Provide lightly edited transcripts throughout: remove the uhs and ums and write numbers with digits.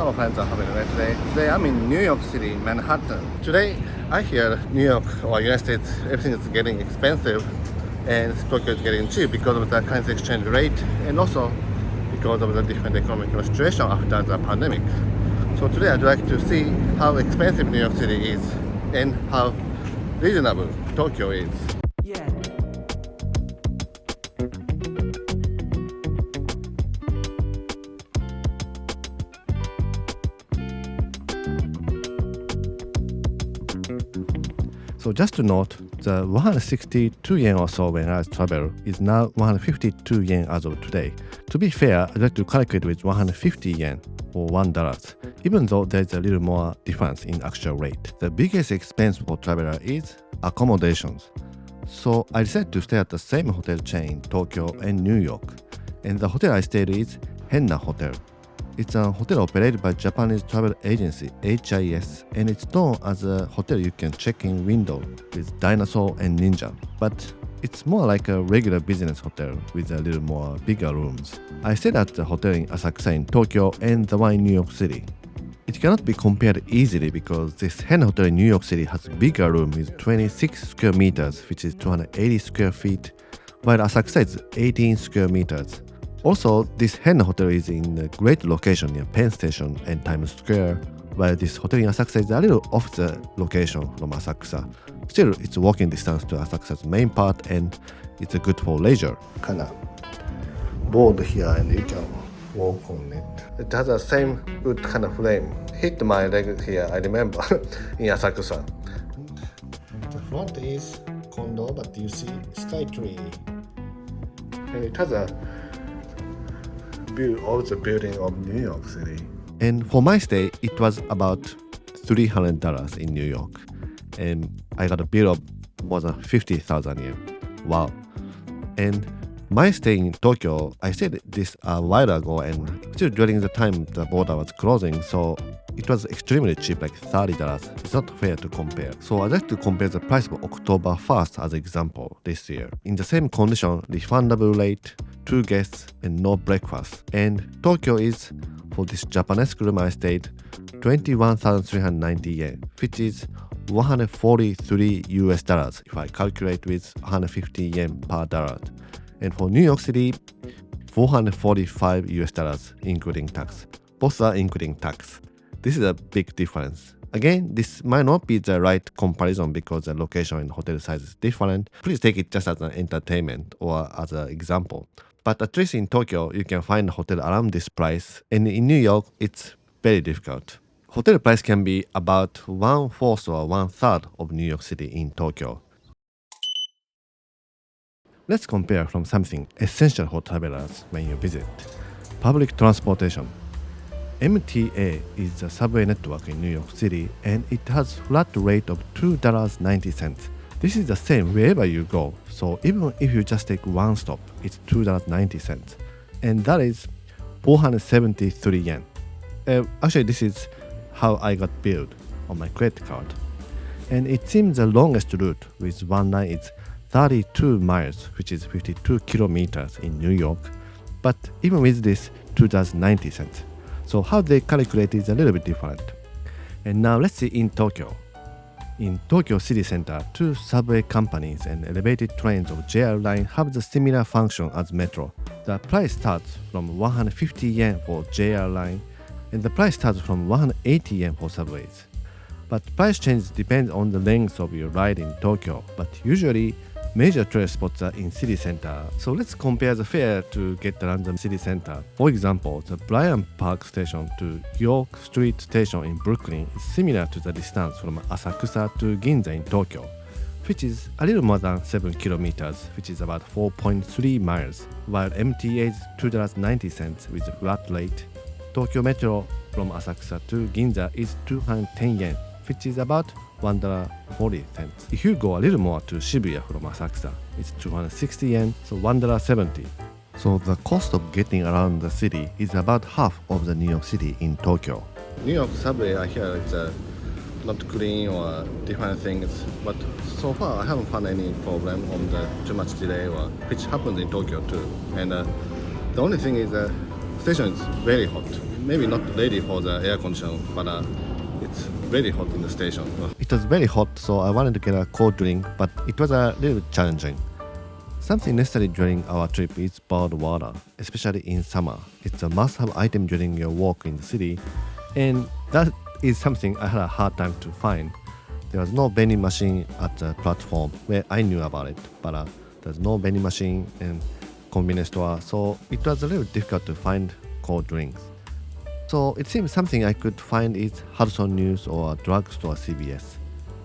Hello friends, I'm having a nice day. Today I'm in New York City, Manhattan. Today I hear New York or United States, everything is getting expensive and Tokyo is getting cheap because of the currency exchange rate and also because of the different economic situation after the pandemic. So today I'd like to see how expensive New York City is and how reasonable Tokyo is. Yeah. So just to note, the 162 yen or so when I travel is now 152 yen as of today. To be fair, I'd like to calculate with 150 yen or $1, even though there's a little more difference in actual rate. The biggest expense for traveler is accommodations. So I decided to stay at the same hotel chain in Tokyo and New York. And the hotel I stayed is Henna Hotel. It's a hotel operated by Japanese travel agency HIS, and it's known as a hotel you can check in window with dinosaur and ninja. But it's more like a regular business hotel with a little more bigger rooms. I stayed at the hotel in Asakusa in Tokyo and the one in New York City. It cannot be compared easily because this Henna hotel in New York City has a bigger room with 26 square meters, which is 280 square feet, while Asakusa is 18 square meters. Also, this Henna hotel is in a great location near Penn Station and Times Square, while this hotel in Asakusa is a little off the location from Asakusa. Still, it's walking distance to Asakusa's main part and it's good for leisure. Kinda board here and you can walk on it. It has the same good kind of frame. Hit my leg here, I remember, in Asakusa. The front is condo, but you see sky tree. And it has a view of the building of New York City. And for my stay, it was about $300 in New York. And I got a bill of more than 50,000 yen. Wow. And my stay in Tokyo, I said this a while ago, and still during the time the border was closing, so it was extremely cheap, like $30. It's not fair to compare. So I'd like to compare the price of October 1st as an example this year. In the same condition, refundable rate, 2 guests, and no breakfast. And Tokyo is, for this Japanese room I stayed, 21,390 yen, which is 143 US dollars if I calculate with 150 yen per dollar. And for New York City, 445 US dollars including tax. Both are including tax. This is a big difference. Again, this might not be the right comparison because the location and hotel size is different. Please take it just as an entertainment or as an example. But at least in Tokyo, you can find a hotel around this price, and in New York, it's very difficult. Hotel price can be about 1/4 or 1/3 of New York City in Tokyo. Let's compare from something essential for travelers when you visit. Public transportation. MTA is the subway network in New York City and it has flat rate of $2.90. This is the same wherever you go, so even if you just take one stop, it's $2.90. And that is 473 yen. Actually, this is how I got billed on my credit card. And it seems the longest route with one line is 32 miles, which is 52 kilometers in New York. But even with this, $2.90. So how they calculate is a little bit different. And now let's see in Tokyo. In Tokyo city center, 2 subway companies and elevated trains of JR line have the similar function as metro. The price starts from 150 yen for JR line and the price starts from 180 yen for subways. But price changes depend on the length of your ride in Tokyo, but usually major tourist spots are in city center. So let's compare the fare to get around the city center. For example, the Bryant Park Station to York Street Station in Brooklyn is similar to the distance from Asakusa to Ginza in Tokyo, which is a little more than 7 kilometers, which is about 4.3 miles, while MTA is $2.90 with a flat rate. Tokyo Metro from Asakusa to Ginza is 210 yen, which is about $1.40. If you go a little more to Shibuya from Asakusa, it's 260 yen, so $1.70. So the cost of getting around the city is about half of the New York City in Tokyo. New York subway, I hear it's not clean or different things, but so far I haven't found any problem on the too much delay, or which happens in Tokyo too. And the only thing is the station is very hot. maybe not ready for the air condition, but it's very hot in the station. It was very hot, so I wanted to get a cold drink, but it was a little challenging. Something necessary during our trip is bottled water, especially in summer. It's a must-have item during your walk in the city, and that is something I had a hard time to find. There was no vending machine at the platform where I knew about it, but there's no vending machine in convenience store, so it was a little difficult to find cold drinks. So it seems something I could find is Hudson News or drugstore CVS.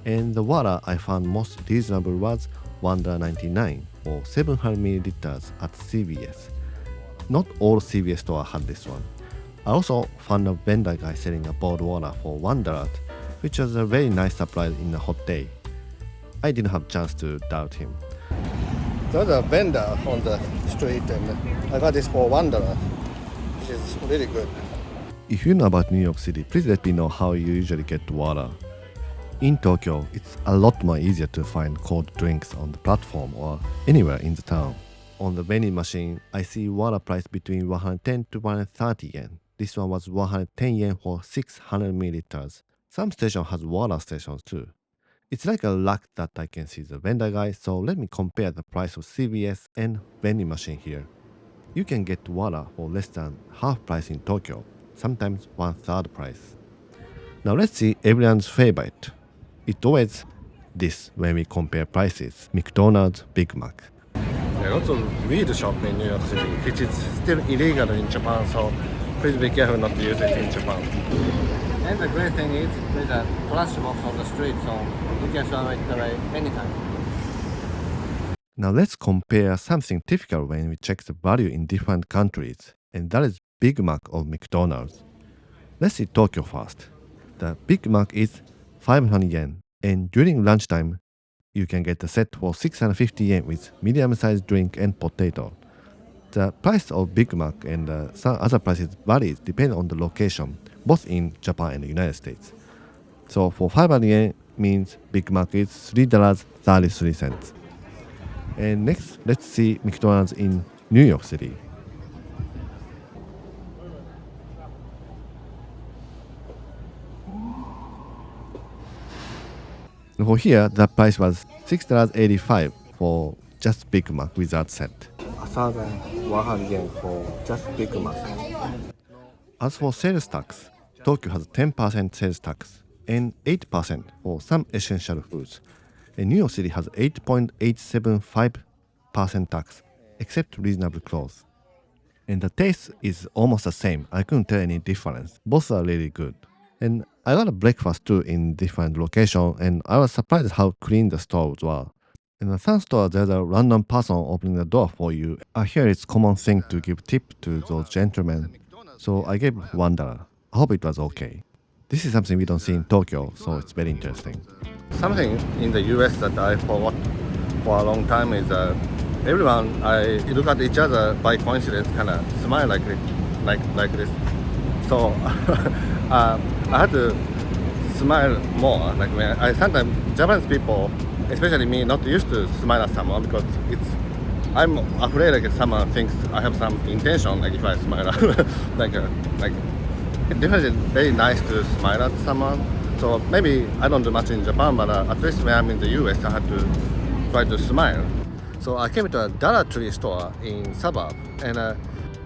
And the water I found most reasonable was $1.99 for 700 milliliters at CVS. Not all CVS stores had this one. I also found a vendor guy selling a bottled water for $1, which was a very nice surprise in a hot day. I didn't have a chance to doubt him. There was a vendor on the street and I got this for $1, which is really good. If you know about New York City, please let me know how you usually get water. In Tokyo, it's a lot more easier to find cold drinks on the platform or anywhere in the town. On the vending machine, I see water price between 110 to 130 yen. This one was 110 yen for 600 milliliters. Some station has water stations too. It's like a luck that I can see the vendor guy, so let me compare the price of CVS and vending machine here. You can get water for less than half price in Tokyo, sometimes 1/3 price. Now let's see everyone's favorite. It's always this when we compare prices, McDonald's Big Mac. There are lots of weed shops in New York City, which is still illegal in Japan, so please be careful not to use it in Japan. And the great thing is there's a trash box on the street, so you can throw it away anytime. Now let's compare something typical when we check the value in different countries, and that is Big Mac of McDonald's. Let's see Tokyo first. The Big Mac is 500 yen, and during lunchtime, you can get a set for 650 yen with medium-sized drink and potato. The price of Big Mac and some other prices varies depending on the location, both in Japan and the United States. So for 500 yen means Big Mac is $3.33. And next, let's see McDonald's in New York City. For here, the price was $6.85 for just Big Mac without set. 1,100 yen for just Big Mac. As for sales tax, Tokyo has 10% sales tax and 8% for some essential foods. And New York City has 8.875% tax, except reasonable clothes. And the taste is almost the same. I couldn't tell any difference. Both are really good. And I got a breakfast too in different locations, and I was surprised how clean the stores were. In the some store, there's a random person opening the door for you. I hear it's a common thing to give tip to those gentlemen, so I gave $1. I hope it was okay. This is something we don't see in Tokyo, so it's very interesting. Something in the US that I forgot for a long time is everyone, I look at each other by coincidence, kind of smile like this. So I had to smile more. Like when sometimes Japanese people, especially me, not used to smile at someone because I'm afraid like someone thinks I have some intention. Like if I smile, like it's definitely very nice to smile at someone. So maybe I don't do much in Japan, but at least when I'm in the US, I had to try to smile. So I came to a Dollar Tree store in suburb, and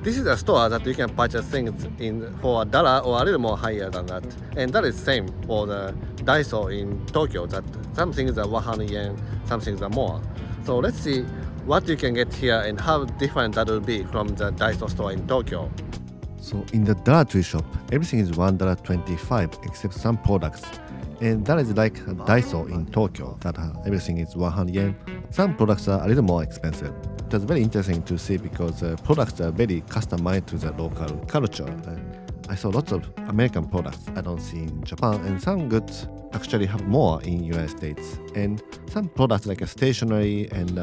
this is a store that you can purchase things in for $1 or a little more higher than that. And that is same for the Daiso in Tokyo, that some things are 100 yen, some things are more. So let's see what you can get here and how different that will be from the Daiso store in Tokyo. So in the Dollar Tree shop, everything is $1.25 except some products. And that is like Daiso in Tokyo, that everything is 100 yen. Some products are a little more expensive. It was very interesting to see because products are very customized to the local culture. And I saw lots of American products I don't see in Japan, and some goods actually have more in United States. And some products like stationery and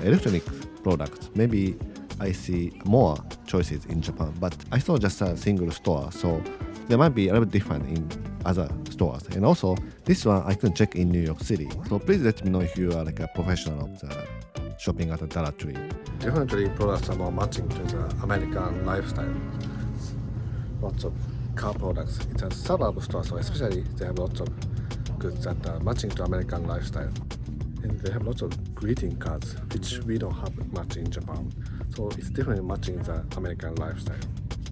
electronic products, maybe I see more choices in Japan, but I saw just a single store, so there might be a little bit different in other stores. And also, this one I can check in New York City. So please let me know if you are like a professional of the shopping at the Dollar Tree. Definitely products are more matching to the American lifestyle. lots of car products. It's a suburb store, so especially they have lots of goods that are matching to American lifestyle. And they have lots of greeting cards, which we don't have much in Japan. So it's definitely matching the American lifestyle.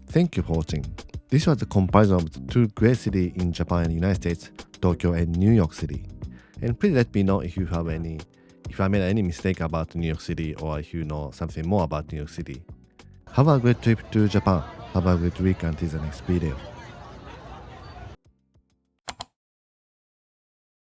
Thank you for watching. This was a comparison of the two great cities in Japan and the United States, Tokyo and New York City. And please let me know if I made any mistake about New York City or if you know something more about New York City. Have a great trip to Japan. Have a great week until the next video.